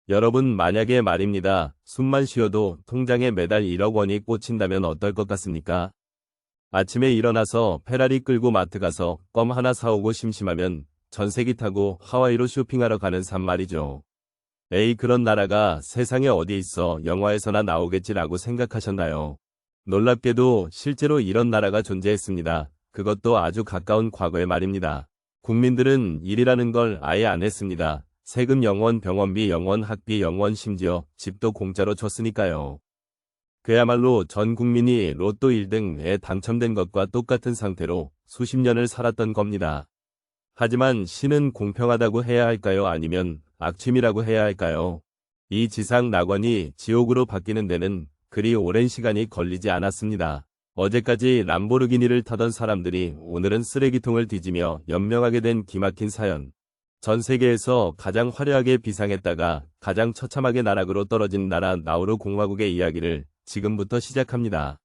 여러분 만약에 말입니다. 숨만 쉬어도 통장에 매달 1억 원이 꽂힌다면 어떨 것 같습니까? 아침에 일어나서 페라리 끌고 마트 가서 껌 하나 사오고 심심하면 전세기 타고 하와이로 쇼핑하러 가는 삶 말이죠. 에이 그런 나라가 세상에 어디 있어 영화에서나 나오겠지라고 생각하셨나요? 놀랍게도 실제로 이런 나라가 존재했습니다. 그것도 아주 가까운 과거의 말입니다. 국민들은 일이라는 걸 아예 안 했습니다. 세금 0원, 병원비 0원, 학비 0원, 심지어 집도 공짜로 줬으니까요. 그야말로 전 국민이 로또 1등에 당첨된 것과 똑같은 상태로 수십 년을 살았던 겁니다. 하지만 신은 공평하다고 해야 할까요? 아니면 악취미라고 해야 할까요? 이 지상 낙원이 지옥으로 바뀌는 데는 그리 오랜 시간이 걸리지 않았습니다. 어제까지 람보르기니를 타던 사람들이 오늘은 쓰레기통을 뒤지며 연명하게 된 기막힌 사연. 전 세계에서 가장 화려하게 비상했다가 가장 처참하게 나락으로 떨어진 나라 나우루 공화국의 이야기를 지금부터 시작합니다.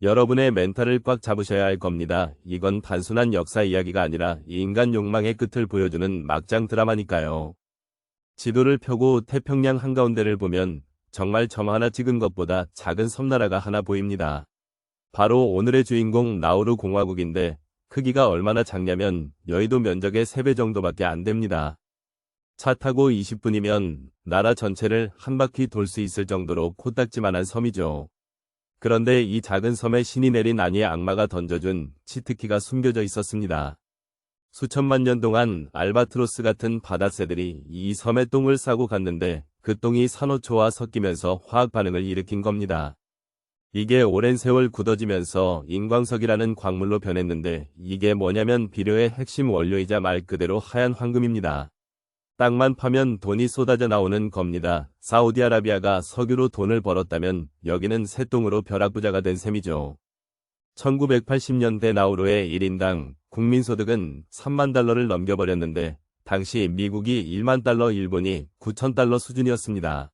여러분의 멘탈을 꽉 잡으셔야 할 겁니다. 이건 단순한 역사 이야기가 아니라 인간 욕망의 끝을 보여주는 막장 드라마니까요. 지도를 펴고 태평양 한가운데를 보면 정말 점 하나 찍은 것보다 작은 섬나라가 하나 보입니다. 바로 오늘의 주인공 나우루 공화국인데 크기가 얼마나 작냐면 여의도 면적의 3배 정도밖에 안 됩니다. 차 타고 20분이면 나라 전체를 한 바퀴 돌 수 있을 정도로 코딱지만한 섬이죠. 그런데 이 작은 섬에 신이 내린 아니의 악마가 던져준 치트키가 숨겨져 있었습니다. 수천만 년 동안 알바트로스 같은 바다새들이 이 섬에 똥을 싸고 갔는데 그 똥이 산호초와 섞이면서 화학 반응을 일으킨 겁니다. 이게 오랜 세월 굳어지면서 인광석이라는 광물로 변했는데 이게 뭐냐면 비료의 핵심 원료이자 말 그대로 하얀 황금입니다. 땅만 파면 돈이 쏟아져 나오는 겁니다. 사우디아라비아가 석유로 돈을 벌었다면 여기는 새똥으로 벼락부자가 된 셈이죠. 1980년대 나우루의 1인당 국민소득은 3만 달러를 넘겨버렸는데 당시 미국이 1만 달러, 일본이 9천 달러 수준이었습니다.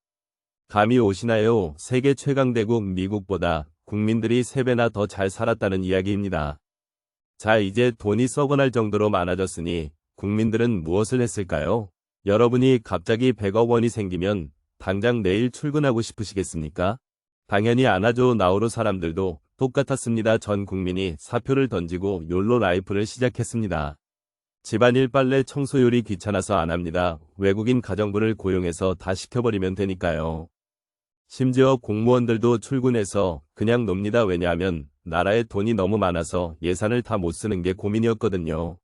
감이 오시나요? 세계 최강대국 미국보다 국민들이 3배나 더 잘 살았다는 이야기입니다. 자, 이제 돈이 썩어날 정도로 많아졌으니 국민들은 무엇을 했을까요? 여러분이 갑자기 100억 원이 생기면 당장 내일 출근하고 싶으시겠습니까? 당연히 안 하죠. 나우루 사람들도 똑같았습니다. 전 국민이 사표를 던지고 욜로 라이프를 시작했습니다. 집안일 빨래 청소 요리 귀찮아서 안 합니다. 외국인 가정부를 고용해서 다 시켜버리면 되니까요. 심지어 공무원들도 출근해서 그냥 놉니다. 왜냐하면 나라에 돈이 너무 많아서 예산을 다 못 쓰는 게 고민이었거든요.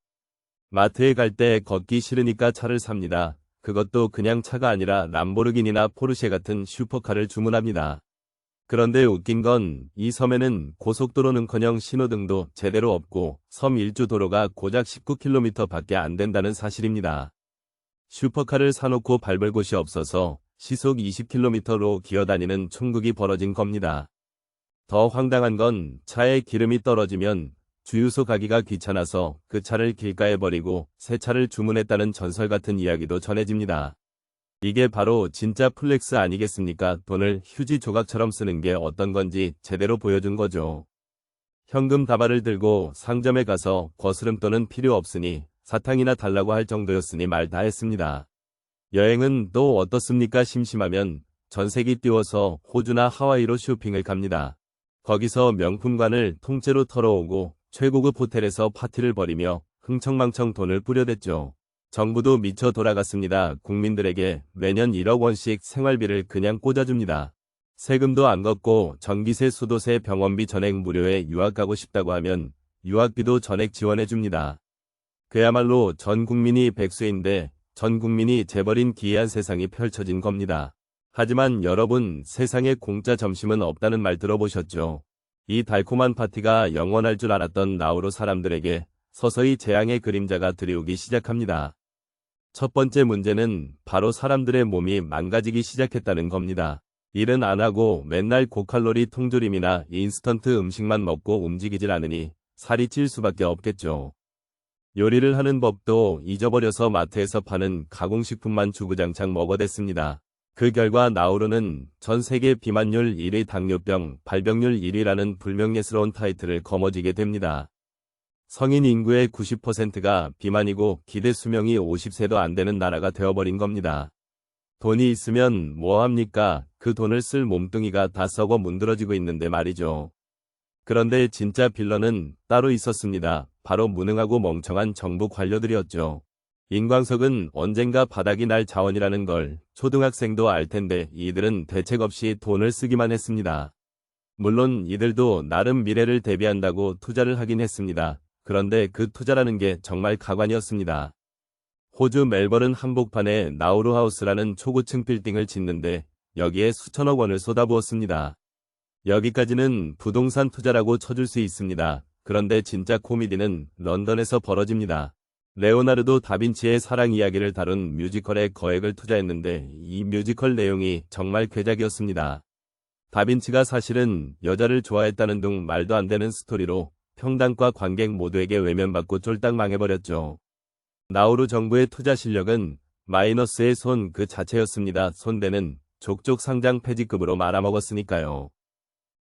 마트에 갈 때 걷기 싫으니까 차를 삽니다. 그것도 그냥 차가 아니라 람보르기니나 포르쉐 같은 슈퍼카를 주문합니다. 그런데 웃긴 건 이 섬에는 고속도로는커녕 신호등도 제대로 없고 섬 일주 도로가 고작 19km 밖에 안 된다는 사실입니다. 슈퍼카를 사놓고 밟을 곳이 없어서 시속 20km로 기어다니는 총극이 벌어진 겁니다. 더 황당한 건 차에 기름이 떨어지면 주유소 가기가 귀찮아서 그 차를 길가에 버리고 새 차를 주문했다는 전설 같은 이야기도 전해집니다. 이게 바로 진짜 플렉스 아니겠습니까? 돈을 휴지 조각처럼 쓰는 게 어떤 건지 제대로 보여준 거죠. 현금 다발을 들고 상점에 가서 거스름돈은 필요 없으니 사탕이나 달라고 할 정도였으니 말 다 했습니다. 여행은 또 어떻습니까? 심심하면 전세기 띄워서 호주나 하와이로 쇼핑을 갑니다. 거기서 명품관을 통째로 털어오고 최고급 호텔에서 파티를 벌이며 흥청망청 돈을 뿌려댔죠. 정부도 미쳐 돌아갔습니다. 국민들에게 매년 1억 원씩 생활비를 그냥 꽂아줍니다. 세금도 안 걷고 전기세, 수도세, 병원비 전액 무료에 유학 가고 싶다고 하면 유학비도 전액 지원해줍니다. 그야말로 전 국민이 백수인데 전 국민이 재벌인 기이한 세상이 펼쳐진 겁니다. 하지만 여러분, 세상에 공짜 점심은 없다는 말 들어보셨죠? 이 달콤한 파티가 영원할 줄 알았던 나우루 사람들에게 서서히 재앙의 그림자가 드리우기 시작합니다. 첫 번째 문제는 바로 사람들의 몸이 망가지기 시작했다는 겁니다. 일은 안 하고 맨날 고칼로리 통조림이나 인스턴트 음식만 먹고 움직이질 않으니 살이 찔 수밖에 없겠죠. 요리를 하는 법도 잊어버려서 마트에서 파는 가공식품만 주구장창 먹어댔습니다. 그 결과 나우루는 전 세계 비만율 1위, 당뇨병, 발병률 1위라는 불명예스러운 타이틀을 거머쥐게 됩니다. 성인 인구의 90%가 비만이고 기대 수명이 50세도 안 되는 나라가 되어버린 겁니다. 돈이 있으면 뭐합니까? 그 돈을 쓸 몸뚱이가 다 썩어 문드러지고 있는데 말이죠. 그런데 진짜 빌런은 따로 있었습니다. 바로 무능하고 멍청한 정부 관료들이었죠. 인광석은 언젠가 바닥이 날 자원이라는 걸 초등학생도 알 텐데 이들은 대책 없이 돈을 쓰기만 했습니다. 물론 이들도 나름 미래를 대비한다고 투자를 하긴 했습니다. 그런데 그 투자라는 게 정말 가관이었습니다. 호주 멜버른 한복판에 나우루 하우스라는 초고층 빌딩을 짓는데 여기에 수천억 원을 쏟아부었습니다. 여기까지는 부동산 투자라고 쳐줄 수 있습니다. 그런데 진짜 코미디는 런던에서 벌어집니다. 레오나르도 다빈치의 사랑 이야기를 다룬 뮤지컬에 거액을 투자했는데 이 뮤지컬 내용이 정말 괴작이었습니다. 다빈치가 사실은 여자를 좋아했다는 등 말도 안 되는 스토리로 평당과 관객 모두에게 외면받고 쫄딱 망해버렸죠. 나우루 정부의 투자 실력은 마이너스의 손 그 자체였습니다. 손대는 족족 상장 폐지급으로 말아먹었으니까요.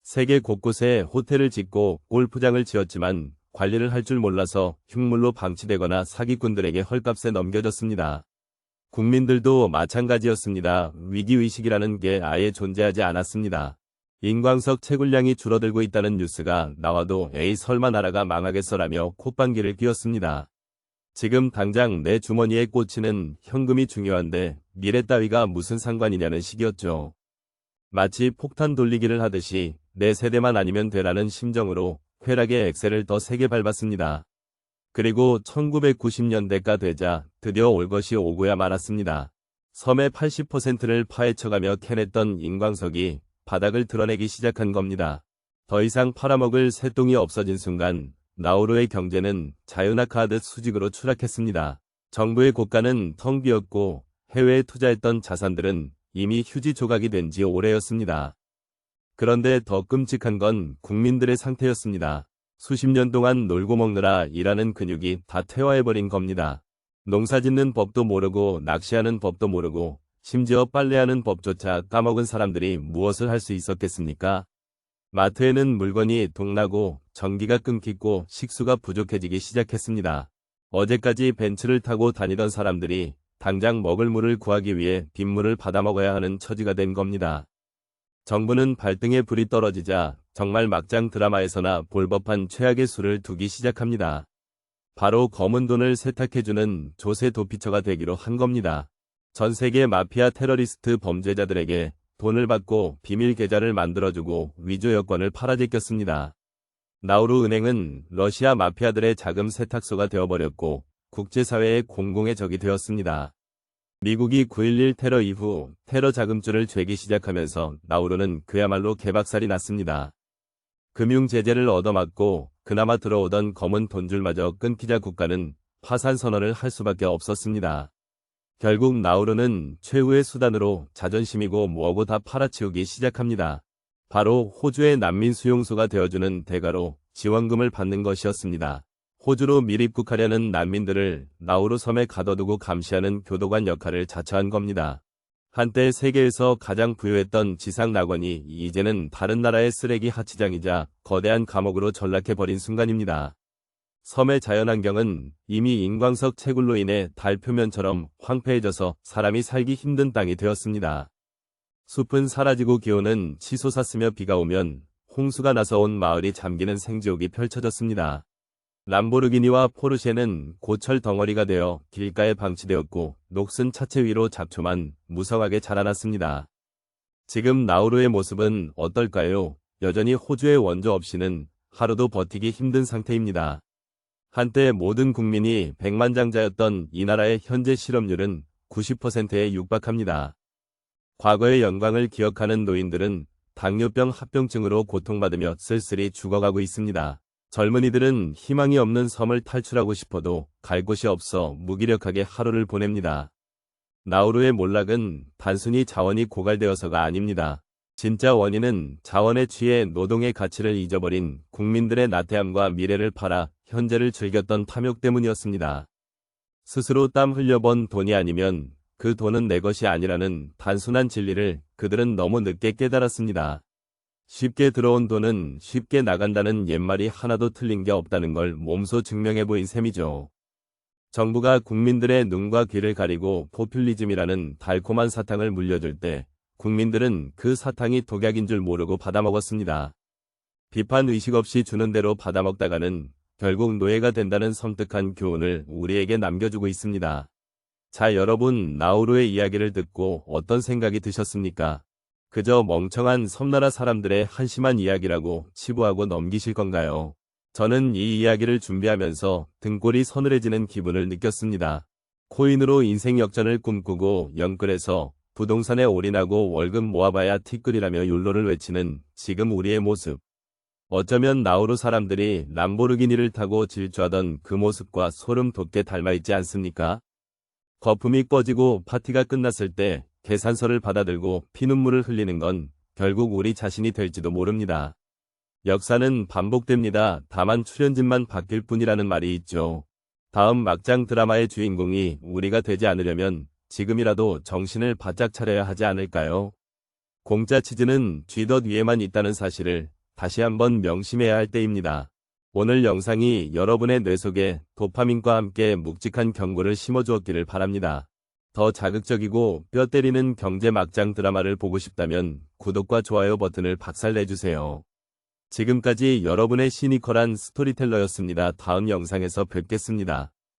세계 곳곳에 호텔을 짓고 골프장을 지었지만 관리를 할 줄 몰라서 흉물로 방치되거나 사기꾼들에게 헐값에 넘겨졌습니다. 국민들도 마찬가지였습니다. 위기의식이라는 게 아예 존재하지 않았습니다. 인광석 채굴량이 줄어들고 있다는 뉴스가 나와도 에이 설마 나라가 망하겠어라며 콧방귀를 뀌었습니다. 지금 당장 내 주머니에 꽂히는 현금이 중요한데 미래 따위가 무슨 상관이냐는 식이었죠. 마치 폭탄 돌리기를 하듯이 내 세대만 아니면 되라는 심정으로 쾌락의 엑셀을 더 세게 밟았습니다. 그리고 1990년대가 되자 드디어 올 것이 오고야 말았습니다. 섬의 80%를 파헤쳐가며 캐냈던 인광석이 바닥을 드러내기 시작한 겁니다. 더 이상 팔아먹을 새똥이 없어진 순간 나우루의 경제는 자유낙하하듯 수직으로 추락했습니다. 정부의 고가는 텅 비었고 해외에 투자했던 자산들은 이미 휴지 조각이 된 지 오래였습니다. 그런데 더 끔찍한 건 국민들의 상태였습니다. 수십 년 동안 놀고 먹느라 일하는 근육이 다 퇴화해버린 겁니다. 농사짓는 법도 모르고 낚시하는 법도 모르고 심지어 빨래하는 법조차 까먹은 사람들이 무엇을 할 수 있었겠습니까? 마트에는 물건이 동나고 전기가 끊기고 식수가 부족해지기 시작했습니다. 어제까지 벤츠를 타고 다니던 사람들이 당장 먹을 물을 구하기 위해 빗물을 받아먹어야 하는 처지가 된 겁니다. 정부는 발등에 불이 떨어지자 정말 막장 드라마에서나 볼 법한 최악의 수를 두기 시작합니다. 바로 검은 돈을 세탁해주는 조세 도피처가 되기로 한 겁니다. 전 세계 마피아 테러리스트 범죄자들에게 돈을 받고 비밀 계좌를 만들어주고 위조 여권을 팔아제꼈습니다. 나우루 은행은 러시아 마피아들의 자금 세탁소가 되어버렸고 국제사회의 공공의 적이 되었습니다. 미국이 9.11 테러 이후 테러 자금줄을 죄기 시작하면서 나우루는 그야말로 개박살이 났습니다. 금융 제재를 얻어맞고 그나마 들어오던 검은 돈줄마저 끊기자 국가는 파산 선언을 할 수밖에 없었습니다. 결국 나우루는 최후의 수단으로 자존심이고 뭐고 다 팔아치우기 시작합니다. 바로 호주의 난민 수용소가 되어주는 대가로 지원금을 받는 것이었습니다. 호주로 밀입국하려는 난민들을 나우루 섬에 가둬두고 감시하는 교도관 역할을 자처한 겁니다. 한때 세계에서 가장 부유했던 지상 낙원이 이제는 다른 나라의 쓰레기 하치장이자 거대한 감옥으로 전락해버린 순간입니다. 섬의 자연환경은 이미 인광석 채굴로 인해 달 표면처럼 황폐해져서 사람이 살기 힘든 땅이 되었습니다. 숲은 사라지고 기온은 치솟았으며 비가 오면 홍수가 나서 온 마을이 잠기는 생지옥이 펼쳐졌습니다. 람보르기니와 포르쉐는 고철 덩어리가 되어 길가에 방치되었고 녹슨 차체 위로 잡초만 무성하게 자라났습니다. 지금 나우루의 모습은 어떨까요? 여전히 호주의 원조 없이는 하루도 버티기 힘든 상태입니다. 한때 모든 국민이 백만장자였던 이 나라의 현재 실업률은 90%에 육박합니다. 과거의 영광을 기억하는 노인들은 당뇨병 합병증으로 고통받으며 쓸쓸히 죽어가고 있습니다. 젊은이들은 희망이 없는 섬을 탈출하고 싶어도 갈 곳이 없어 무기력하게 하루를 보냅니다. 나우루의 몰락은 단순히 자원이 고갈되어서가 아닙니다. 진짜 원인은 자원에 취해 노동의 가치를 잊어버린 국민들의 나태함과 미래를 팔아 현재를 즐겼던 탐욕 때문이었습니다. 스스로 땀 흘려번 돈이 아니면 그 돈은 내 것이 아니라는 단순한 진리를 그들은 너무 늦게 깨달았습니다. 쉽게 들어온 돈은 쉽게 나간다는 옛말이 하나도 틀린 게 없다는 걸 몸소 증명해 보인 셈이죠. 정부가 국민들의 눈과 귀를 가리고 포퓰리즘이라는 달콤한 사탕을 물려줄 때 국민들은 그 사탕이 독약인 줄 모르고 받아먹었습니다. 비판 의식 없이 주는 대로 받아먹다가는 결국 노예가 된다는 섬뜩한 교훈을 우리에게 남겨주고 있습니다. 자, 여러분, 나우루의 이야기를 듣고 어떤 생각이 드셨습니까? 그저 멍청한 섬나라 사람들의 한심한 이야기라고 치부하고 넘기실 건가요? 저는 이 이야기를 준비하면서 등골이 서늘해지는 기분을 느꼈습니다. 코인으로 인생 역전을 꿈꾸고 영끌해서 부동산에 올인하고 월급 모아봐야 티끌이라며 욜로를 외치는 지금 우리의 모습. 어쩌면 나우루 사람들이 람보르기니를 타고 질주하던 그 모습과 소름 돋게 닮아있지 않습니까? 거품이 꺼지고 파티가 끝났을 때 계산서를 받아들고 피눈물을 흘리는 건 결국 우리 자신이 될지도 모릅니다. 역사는 반복됩니다. 다만 출연진만 바뀔 뿐이라는 말이 있죠. 다음 막장 드라마의 주인공이 우리가 되지 않으려면 지금이라도 정신을 바짝 차려야 하지 않을까요? 공짜 치즈는 쥐덫 위에만 있다는 사실을 다시 한번 명심해야 할 때입니다. 오늘 영상이 여러분의 뇌 속에 도파민과 함께 묵직한 경고를 심어주었기를 바랍니다. 더 자극적이고 뼈 때리는 경제 막장 드라마를 보고 싶다면 구독과 좋아요 버튼을 박살내주세요. 지금까지 여러분의 시니컬한 스토리텔러였습니다. 다음 영상에서 뵙겠습니다.